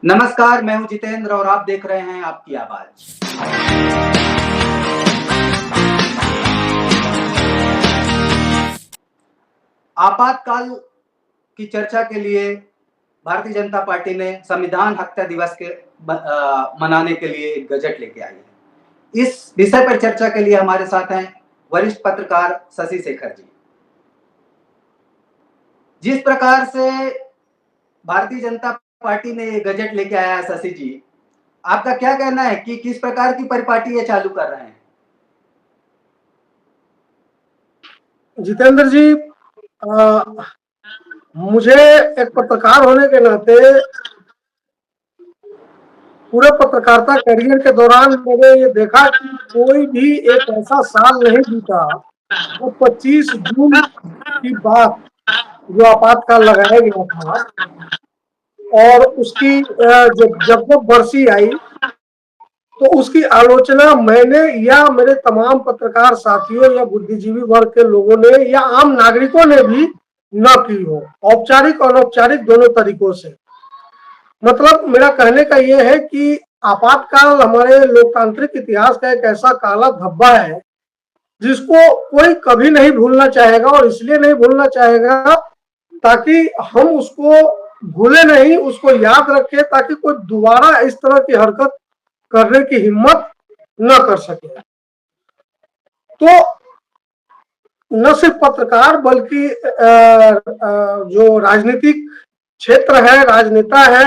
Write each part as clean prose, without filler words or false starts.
नमस्कार, मैं हूं जितेंद्र और आप देख रहे हैं आपकी आवाज। आपातकाल की चर्चा के लिए भारतीय जनता पार्टी ने संविधान हत्या दिवस के मनाने के लिए एक गजट लेके आई है। इस विषय पर चर्चा के लिए हमारे साथ हैं वरिष्ठ पत्रकार शशि शेखर जी। जिस प्रकार से भारतीय जनता पार्टी ने ये गजट लेके आया है, शशि जी, आपका क्या कहना है कि किस प्रकार की परिपाटी ये चालू कर रहे हैं? जितेंद्र जी, मुझे एक पत्रकार होने के नाते पूरे पत्रकारिता करियर के दौरान मैंने ये देखा कि कोई भी एक ऐसा साल नहीं बीता तो 25 जून की बात जो आपातकाल लगाया गया था और उसकी जब जब बरसी आई तो उसकी आलोचना मैंने या मेरे तमाम पत्रकार साथियों या बुद्धिजीवी वर्ग के लोगों ने या आम नागरिकों ने भी न की हो, औपचारिक और अनौपचारिक दोनों तरीकों से। मतलब मेरा कहने का यह है कि आपातकाल हमारे लोकतांत्रिक इतिहास का एक ऐसा काला धब्बा है जिसको कोई कभी नहीं भूलना चाहेगा, और इसलिए नहीं भूलना चाहेगा ताकि हम उसको भूले नहीं, उसको याद रखें, ताकि कोई दोबारा इस तरह की हरकत करने की हिम्मत न कर सके। तो न सिर्फ पत्रकार बल्कि जो राजनीतिक क्षेत्र है, राजनेता है,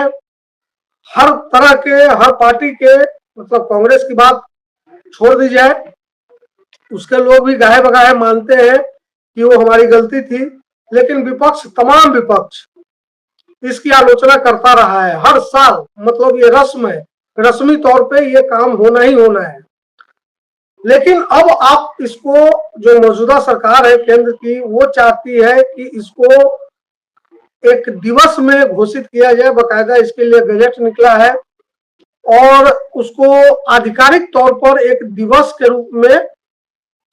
हर तरह के, हर पार्टी के, मतलब कांग्रेस की बात छोड़ दी जाए, उसके लोग भी गाहे बगाहे मानते हैं कि वो हमारी गलती थी, लेकिन विपक्ष, तमाम विपक्ष इसकी आलोचना करता रहा है हर साल। मतलब ये रस्म है, रस्मी तौर पे ये काम होना ही होना है। लेकिन अब आप इसको, जो मौजूदा सरकार है केंद्र की, वो चाहती है कि इसको एक दिवस में घोषित किया जाए, बकायदा इसके लिए गजट निकला है, और उसको आधिकारिक तौर पर एक दिवस के रूप में,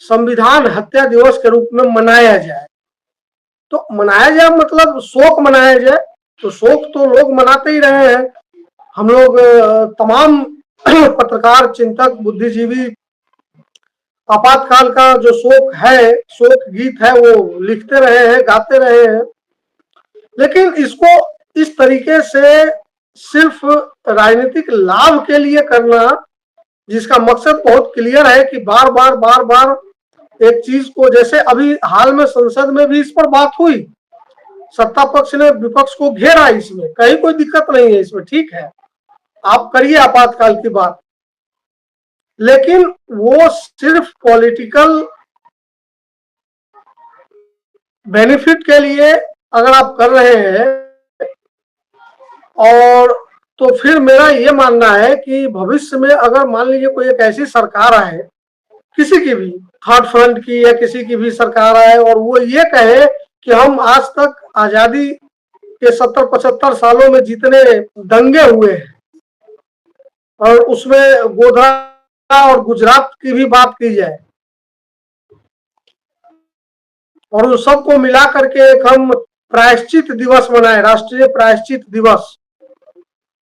संविधान हत्या दिवस के रूप में मनाया जाए। तो मनाया जाए मतलब शोक मनाया जाए, तो शोक तो लोग मनाते ही रहे हैं। हम लोग तमाम पत्रकार, चिंतक, बुद्धिजीवी आपातकाल का जो शोक है, शोक गीत है, वो लिखते रहे हैं, गाते रहे हैं। लेकिन इसको इस तरीके से सिर्फ राजनीतिक लाभ के लिए करना, जिसका मकसद बहुत क्लियर है कि बार बार एक चीज को, जैसे अभी हाल में संसद में भी इस पर बात हुई, सत्ता पक्ष ने विपक्ष को घेरा, इसमें कहीं कोई दिक्कत नहीं है, इसमें ठीक है, आप करिए आपातकाल की बात, लेकिन वो सिर्फ पॉलिटिकल बेनिफिट के लिए अगर आप कर रहे हैं, और तो फिर मेरा ये मानना है कि भविष्य में अगर मान लीजिए कोई एक ऐसी सरकार आए, किसी की भी, थर्ड फ्रंट की या किसी की भी सरकार आए, और वो ये कहे कि हम आज तक आजादी के 70-75 सालों में जितने दंगे हुए हैं, और उसमें गोधरा और गुजरात की भी बात की जाए, और उन सबको मिला करके एक हम प्रायश्चित दिवस मनाए, राष्ट्रीय प्रायश्चित दिवस,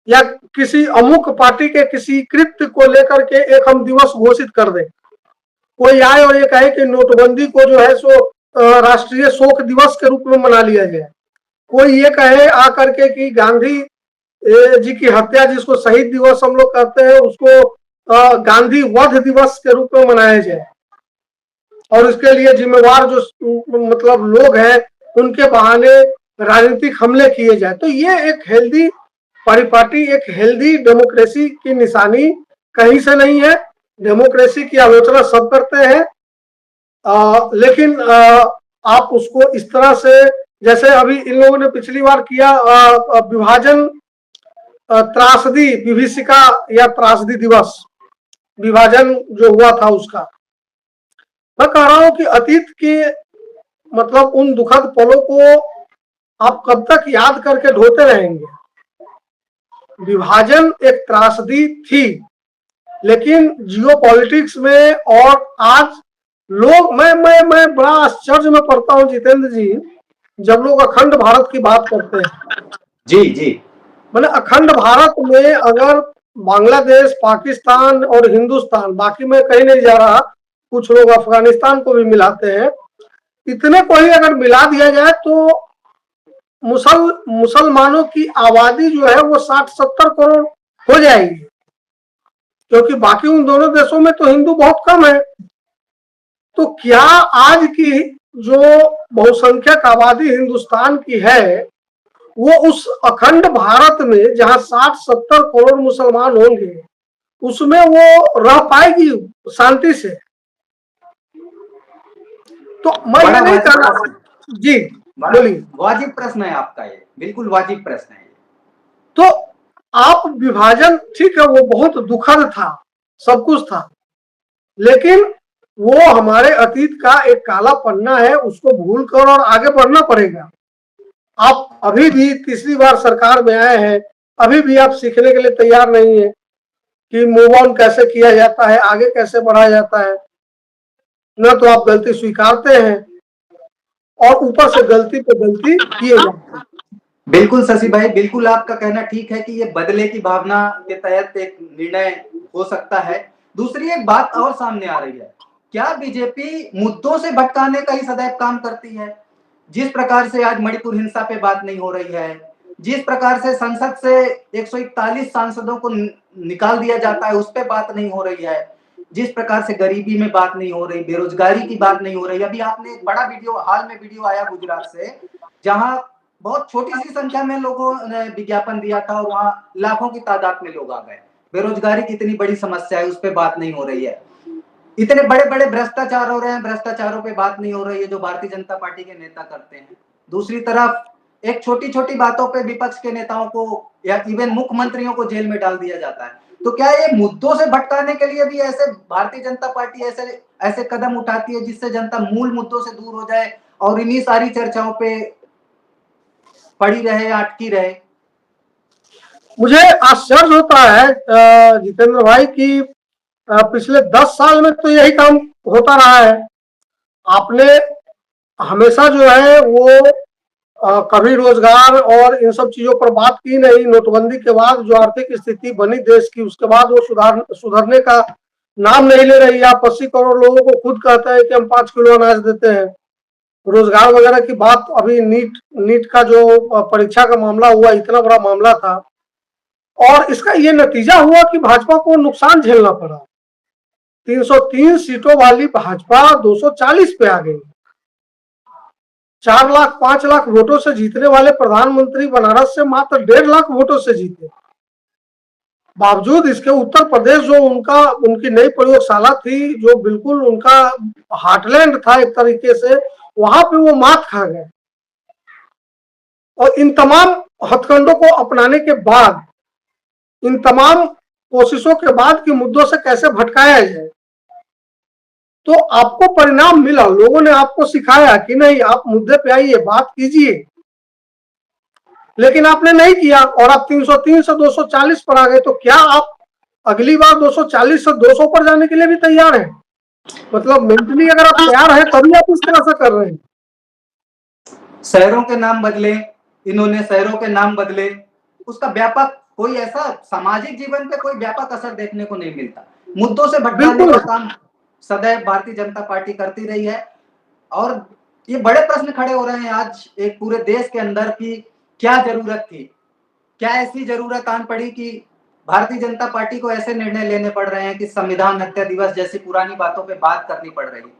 या किसी अमुक पार्टी के किसी कृत्य को लेकर के एक हम दिवस घोषित कर दें। कोई आए और ये कहे कि नोटबंदी को जो है सो राष्ट्रीय शोक दिवस के रूप में मना लिया जाए। कोई ये कहे आकर के कि गांधी जी की हत्या, जिसको शहीद दिवस हम लोग कहते हैं, उसको गांधी वध दिवस के रूप में मनाया जाए, और इसके लिए जिम्मेवार जो मतलब लोग हैं उनके बहाने राजनीतिक हमले किए जाए। तो ये एक हेल्दी परिपाटी, एक हेल्दी डेमोक्रेसी की निशानी कहीं से नहीं है। डेमोक्रेसी की आलोचना सब करते हैं, लेकिन आप उसको इस तरह से, जैसे अभी इन लोगों ने पिछली बार किया, विभाजन त्रासदी, विभीषिका या त्रासदी दिवस, विभाजन जो हुआ था उसका। मैं कह रहा हूं कि अतीत के, मतलब उन दुखद पलों को आप कब तक याद करके ढोते रहेंगे। विभाजन एक त्रासदी थी, लेकिन जियोपॉलिटिक्स में, और आज लोग, मैं बड़ा आश्चर्य में पड़ता हूं जितेंद्र जी, जब लोग अखंड भारत की बात करते हैं। जी जी। मैंने अखंड भारत में अगर बांग्लादेश, पाकिस्तान और हिंदुस्तान, बाकी मैं कहीं नहीं जा रहा, कुछ लोग अफगानिस्तान को भी मिलाते हैं, इतने को ही अगर मिला दिया जाए तो मुसलमानों की आबादी जो है वो 60-70 करोड़ हो जाएगी, क्योंकि बाकी उन दोनों देशों में तो हिंदू बहुत कम है। तो क्या आज की जो बहुसंख्यक आबादी हिंदुस्तान की है वो उस अखंड भारत में जहां 60-70 करोड़ मुसलमान होंगे उसमें वो रह पाएगी शांति से? तो मैं ये बड़ा नहीं वाजिब कहना। प्रश्न, जी बड़ा बोलिए। वाजिब प्रश्न है आपका, ये बिल्कुल वाजिब प्रश्न है। तो आप विभाजन, ठीक है वो बहुत दुखद था, सब कुछ था, लेकिन वो हमारे अतीत का एक काला पन्ना है, उसको भूल कर और आगे बढ़ना पड़ेगा। आप अभी भी तीसरी बार सरकार में आए हैं, अभी भी आप सीखने के लिए तैयार नहीं है कि मूव ऑन कैसे किया जाता है, आगे कैसे बढ़ा जाता है। न तो आप गलती स्वीकारते हैं और ऊपर से गलती पे गलती किए जाते हैं। बिल्कुल शशि भाई, बिल्कुल आपका कहना ठीक है कि ये बदले की भावना के तहत एक निर्णय हो सकता है। दूसरी एक बात और सामने आ रही है, क्या बीजेपी मुद्दों से भटकाने का ही सदैव काम करती है? जिस प्रकार से आज मणिपुर हिंसा पे बात नहीं हो रही है, जिस प्रकार से संसद से 141 सांसदों को निकाल दिया जाता है, उस पर बात नहीं हो रही है, जिस प्रकार से गरीबी में बात नहीं हो रही, बेरोजगारी की बात नहीं हो रही। अभी आपने एक बड़ा वीडियो, हाल में वीडियो आया गुजरात से, जहां बहुत छोटी सी संख्या में लोगों ने विज्ञापन दिया था और वहां लाखों की तादाद में लोग आ गए। बेरोजगारी कितनी बड़ी समस्या है, उस पर बात नहीं हो रही है। इतने बड़े बड़े भ्रष्टाचार हो रहे हैं, भ्रष्टाचारों पे बात नहीं हो रही है जो भारतीय जनता पार्टी के नेता करते हैं। दूसरी तरफ एक छोटी छोटी बातों पे विपक्ष के नेताओं को या इवन मुख्यमंत्रियों को जेल में डाल दिया जाता है। तो क्या ये मुद्दों से भटकाने के लिए भी ऐसे भारतीय जनता पार्टी ऐसे ऐसे कदम उठाती है जिससे जनता मूल मुद्दों से दूर हो जाए और इन्हीं सारी चर्चाओं पे पड़ी रहे, अटकी रहे? मुझे आश्चर्य होता है जितेंद्र भाई कि पिछले 10 साल में तो यही काम होता रहा है। आपने हमेशा जो है वो कभी रोजगार और इन सब चीजों पर बात की नहीं। नोटबंदी के बाद जो आर्थिक स्थिति बनी देश की, उसके बाद वो सुधरने का नाम नहीं ले रही। आप 80 करोड़ लोगों को खुद कहते हैं कि हम 5 किलो अनाज देते हैं। रोजगार वगैरह की बात, अभी नीट का जो परीक्षा का मामला हुआ, इतना बड़ा मामला था और इसका ये नतीजा हुआ कि भाजपा को नुकसान झेलना पड़ा। 303 सीटों वाली भाजपा 240 पे आ गई। 4 लाख 5 लाख वोटों से जीतने वाले प्रधानमंत्री बनारस से मात्र 1.5 लाख वोटों से जीते। बावजूद इसके उत्तर प्रदेश जो उनकी नई प्रयोगशाला थी, जो बिल्कुल उनका हार्टलैंड था एक तरीके से, वहां पे वो मात खा गए। और इन तमाम हथकंडों को अपनाने के बाद, इन तमाम कोशिशों के बाद कि मुद्दों से कैसे भटकाया जाए, तो आपको परिणाम मिला। लोगों ने आपको सिखाया कि नहीं, आप मुद्दे पे आइए, बात कीजिए, लेकिन आपने नहीं किया और आप 303 से 240 पर आ गए। तो क्या आप अगली बार 240 से 200 पर जाने के लिए भी तैयार हैं? मतलब मेंटली अगर आप तैयार हैं तभी आप इस तरह से कर रहे हैं। शहरों के नाम बदले, इन्होंने शहरों के नाम बदले, उसका व्यापक कोई ऐसा सामाजिक जीवन पे कोई व्यापक असर देखने को नहीं मिलता। मुद्दों से भटकाने का काम सदैव भारतीय जनता पार्टी करती रही है। और ये बड़े प्रश्न खड़े हो रहे हैं आज एक पूरे देश के अंदर की क्या जरूरत थी, क्या ऐसी जरूरत आन पड़ी कि भारतीय जनता पार्टी को ऐसे निर्णय लेने पड़ रहे हैं कि संविधान हत्या दिवस जैसी पुरानी बातों पे बात करनी पड़ रही है।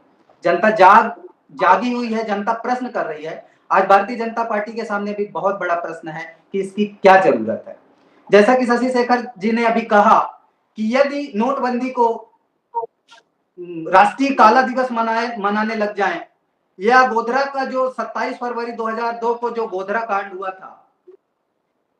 जनता जागी हुई है, जनता प्रश्न कर रही है। आज भारतीय जनता पार्टी के सामने भी बहुत बड़ा प्रश्न है कि इसकी क्या जरूरत है। जैसा कि शशि शेखर जी ने अभी कहा कि यदि नोटबंदी को राष्ट्रीय काला दिवस मनाने लग जाएं, या गोधरा का जो 27 फरवरी 2002 को जो गोधरा कांड हुआ था,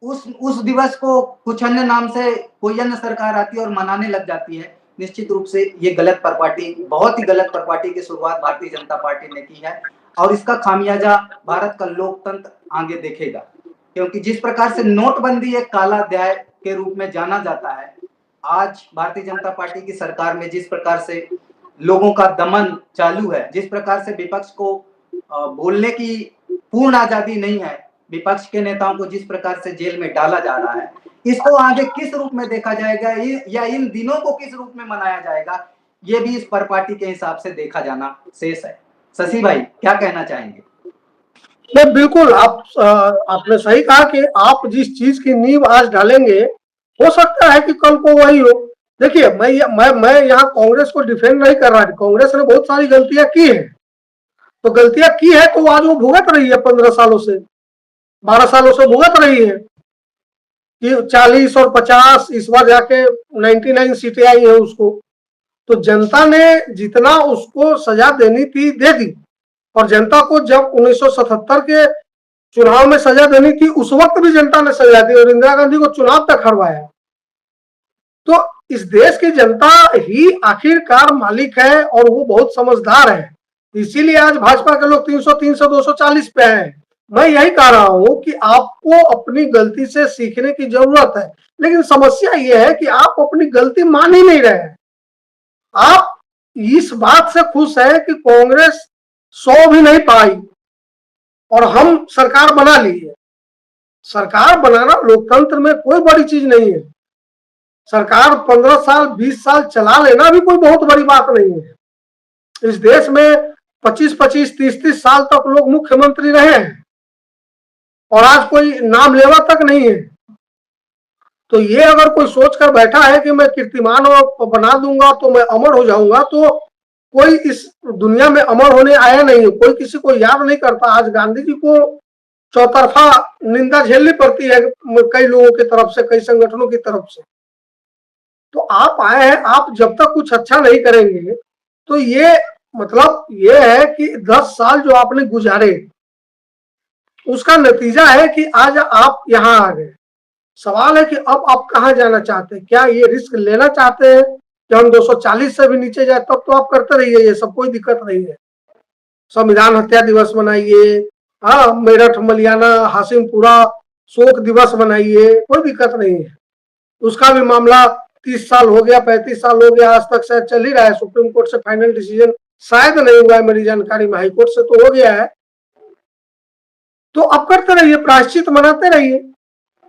उस दिवस को कुछ अन्य नाम से कोई अन्य सरकार आती है और मनाने लग जाती है, निश्चित रूप से ये गलत प्रपार्टी, बहुत ही गलत प्रपार्टी की शुरुआत भारतीय जनता पार्टी ने की है और इसका खामियाजा भारत का लोकतंत्र आगे देखेगा। क्योंकि जिस प्रकार से नोटबंदी एक काला अध्याय के रूप में जाना जाता है, आज भारतीय जनता पार्टी की सरकार में जिस प्रकार से लोगों का दमन चालू है, जिस प्रकार से विपक्ष को बोलने की पूर्ण आजादी नहीं है, विपक्ष के नेताओं को जिस प्रकार से जेल में डाला जा रहा है, इसको आगे किस रूप में देखा जाएगा या इन दिनों को किस रूप में मनाया जाएगा, ये भी इस पर पार्टी के हिसाब से देखा जाना शेष है। शशि भाई क्या कहना चाहेंगे? नहीं, बिल्कुल आपने सही कहा कि आप जिस चीज की नींव आज डालेंगे हो सकता है कि कल को वही हो। देखिए, मैं यहाँ कांग्रेस को डिफेंड नहीं कर रहा। कांग्रेस ने बहुत सारी गलतियां की है, तो गलतियां की है तो आज वो भुगत रही है, 15 सालों से 12 सालों से भुगत रही है कि 40 और 50, इस बार जाके 99 सीटें आई है उसको। तो जनता ने जितना उसको सजा देनी थी दे दी, और जनता को जब 1977 के चुनाव में सजा देनी थी उस वक्त भी जनता ने सजा दी और इंदिरा गांधी को चुनाव तक हरवाया। तो इस देश की जनता ही आखिरकार मालिक है और वो बहुत समझदार है, इसीलिए आज भाजपा के लोग 300, 300, 240 पे हैं। मैं यही कह रहा हूं कि आपको अपनी गलती से सीखने की जरूरत है, लेकिन समस्या यह है कि आप अपनी गलती मान ही नहीं रहे हैं। आप इस बात से खुश है कि कांग्रेस 100 भी नहीं पाई और हम सरकार बना ली है। सरकार बनाना लोकतंत्र में कोई बड़ी चीज नहीं है। सरकार 15 साल 20 साल चला लेना भी कोई बहुत बड़ी बात नहीं है। इस देश में 25-25, 30-30 साल तक लोग मुख्यमंत्री रहे हैं और आज कोई नाम लेवा तक नहीं है। तो ये अगर कोई सोच कर बैठा है कि मैं कीर्तिमान बना दूंगा तो मैं अमर हो जाऊंगा, तो कोई इस दुनिया में अमर होने आया नहीं है। कोई किसी को याद नहीं करता। आज गांधी जी को चौतरफा निंदा झेलनी पड़ती है कई लोगों की तरफ से, कई संगठनों की तरफ से। तो आप आए हैं, आप जब तक कुछ अच्छा नहीं करेंगे तो ये मतलब ये है कि 10 साल जो आपने गुजारे उसका नतीजा है कि आज आप यहां आ गए। सवाल है कि अब आप कहां जाना चाहते हैं? क्या ये रिस्क लेना चाहते हैं कि हम 240 से भी नीचे जाए? तब तो आप करते रहिए, ये सब कोई दिक्कत नहीं है। संविधान हत्या दिवस मनाइए, हाँ, मेरठ, मलियाना, हासिमपुरा शोक दिवस मनाइए, कोई दिक्कत नहीं है। उसका भी मामला 30 साल हो गया, 35 साल हो गया, आज तक शायद चल ही रहा है। सुप्रीम कोर्ट से फाइनल डिसीजन शायद नहीं हुआ है, मेरी जानकारी में हाईकोर्ट से तो हो गया है। तो अब करते रहिए, प्रायश्चित मनाते रहिए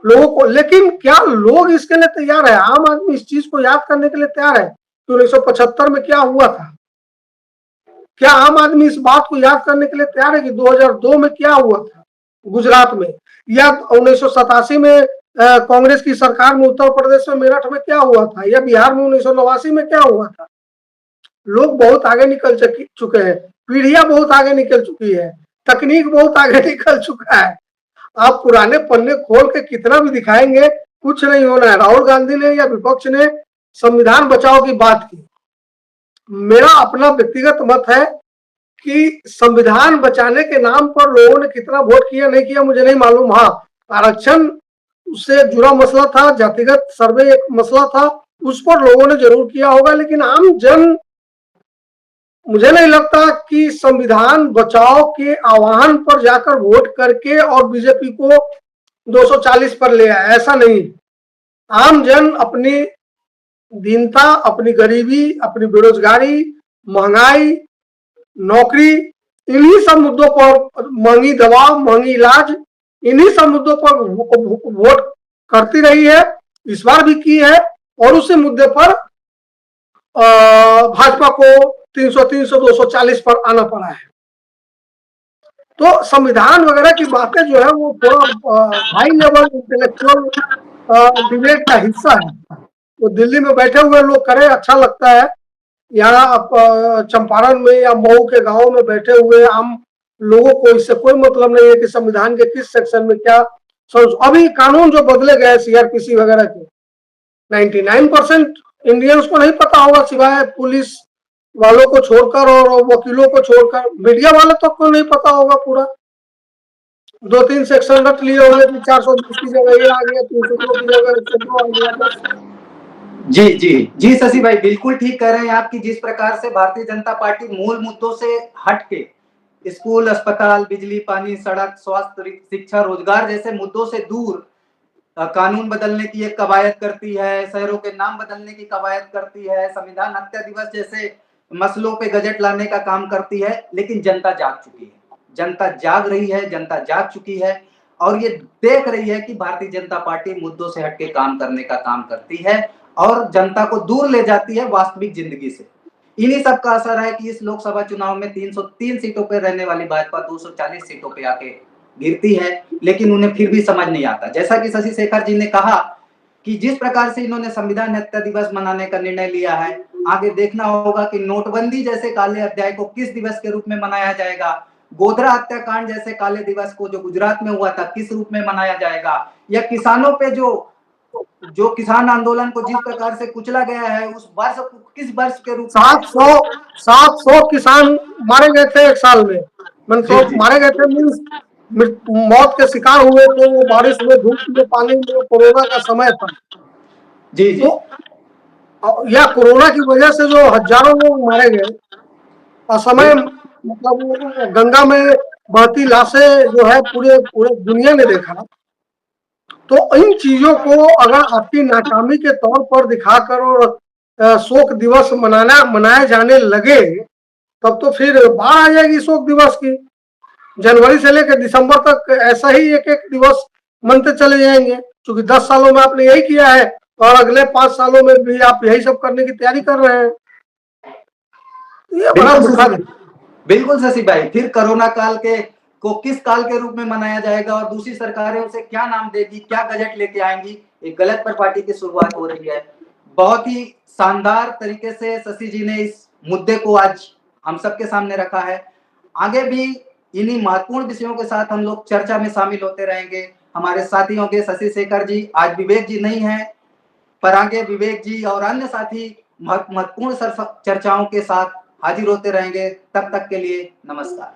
लोगों को। लेकिन क्या लोग इसके लिए तैयार है? आम आदमी इस चीज को याद करने के लिए तैयार है कि 1975 में क्या हुआ था? क्या आम आदमी इस बात को याद करने के लिए तैयार है कि 2002 में क्या हुआ था गुजरात में, या 1987 में कांग्रेस की सरकार में उत्तर प्रदेश में मेरठ में क्या हुआ था, या बिहार में 1989 में क्या हुआ था? लोग बहुत आगे निकल चुके हैं, पीढ़ियां बहुत आगे निकल चुकी है, तकनीक बहुत आगे निकल चुका है। आप पुराने पन्ने खोल के कितना भी दिखाएंगे, कुछ नहीं होना है। राहुल गांधी ने या विपक्ष ने संविधान बचाओ की बात की। मेरा अपना व्यक्तिगत मत है कि संविधान बचाने के नाम पर लोगों ने कितना वोट किया नहीं किया मुझे नहीं मालूम। हाँ, आरक्षण से जुड़ा मसला था, जातिगत सर्वे एक मसला था, उस पर लोगों ने जरूर किया होगा। लेकिन आम जन, मुझे नहीं लगता कि संविधान बचाओ के आह्वान पर जाकर वोट करके और बीजेपी को 240 पर ले आया, ऐसा नहीं। आम जन अपनी दीनता, अपनी गरीबी, अपनी बेरोजगारी, महंगाई, नौकरी, इन्हीं सब मुद्दों पर, महंगी दवा, महंगी इलाज, इन्हीं सब मुद्दों पर वोट करती रही है, इस बार भी की है। और उसी मुद्दे पर भाजपा को 300, 300, 240 पर आना पड़ा है। तो संविधान वगैरह की बातें जो है वो थोड़ा हाई लेवल इंटेलेक्चुअल डिबेट का हिस्सा है। तो दिल्ली में बैठे हुए लोग करें, अच्छा लगता है। यहाँ चंपारण में या मऊ के गांव में बैठे हुए आम लोगों को इससे कोई मतलब नहीं है कि संविधान के किस सेक्शन में क्या। अभी कानून जो बदले गए सीआरपीसी वगैरह के, 99% इंडियंस को नहीं पता होगा, सिवाय पुलिस वालों को छोड़कर और वकीलों को छोड़कर। मीडिया वाले तक को नहीं पता होगा पूरा। 2-3 सेक्शन रट लिए होंगे, 420 की जगह ये आ गया, 300 की जगह। जी जी जी शशि भाई, बिल्कुल ठीक कह रहे हैं आप कि जिस प्रकार से भारतीय जनता पार्टी मूल मुद्दों से हट के स्कूल, अस्पताल, बिजली, पानी, सड़क, स्वास्थ्य, शिक्षा, रोजगार जैसे मुद्दों से दूर कानून बदलने की एक कवायद करती है, शहरों के नाम बदलने की कवायद करती है, संविधान हत्या दिवस जैसे मसलों पे गजट लाने का काम करती है। लेकिन जनता जाग चुकी है, जनता जाग रही है, जनता जाग चुकी है। और ये देख रही है कि भारतीय जनता पार्टी मुद्दों से हटके काम करने का काम करती है और जनता को दूर ले जाती है वास्तविक जिंदगी से। इन्हीं सब का असर है कि इस लोकसभा चुनाव में 303 सीटों पर रहने वाली भाजपा 240 सीटों पे आके गिरती है, लेकिन उन्हें फिर भी समझ नहीं आता। जैसा कि शशि शेखर जी ने कहा कि जिस प्रकार से इन्होंने संविधान हत्या दिवस मनाने का निर्णय लिया है, आगे देखना होगा कि नोटबंदी जैसे काले अध्याय को किस दिवस के रूप में मनाया जाएगा, गोधरा हत्याकांड जैसे काले दिवस को जो गुजरात में हुआ था किस रूप में मनाया जाएगा, या किसानों पे जो किसान आंदोलन को जिस प्रकार से कुचला गया है उस वर्ष को किस वर्ष के रूप में 700 किसान मारे गए थे एक साल में। मतलब मारे गए थे मीन्स मौत के शिकार हुए थे, वो बारिश में, धूप में, पानी में, कोरोना का समय था। जी जी। तो या कोरोना की वजह से जो हजारों लोग मारे गए, असमय मतलब गंगा में बहती लाशें जो है पूरे दुनिया ने देखा। तो इन चीजों को अगर आपकी नाकामी के तौर पर दिखाकर और शोक दिवस मनाए जाने लगे, तब तो फिर बाढ़ आ जाएगी शोक दिवस की। जनवरी से लेकर दिसंबर तक ऐसा ही एक एक दिवस मनते चले जाएंगे, क्योंकि 10 सालों में आपने यही किया है और अगले 5 सालों में भी आप यही सब करने की तैयारी कर रहे हैं। ये बड़ा दुखद है। बिल्कुल शशि भाई, फिर कोरोना काल को किस काल के रूप में मनाया जाएगा और दूसरी सरकारें उसे क्या नाम देगी, क्या बजट लेके आएंगी, एक गलत पर पार्टी की शुरुआत हो रही है। बहुत ही शानदार तरीके से शशि जी ने इस मुद्दे को आज हम सबके सामने रखा है। आगे भी इन्हीं महत्वपूर्ण विषयों के साथ हम लोग चर्चा में शामिल होते रहेंगे। हमारे साथी होंगे शशि शेखर जी, आज विवेक जी नहीं है, पर आगे विवेक जी और अन्य साथी महत्वपूर्ण चर्चाओं के साथ हाजिर होते रहेंगे। तब तक के लिए नमस्कार।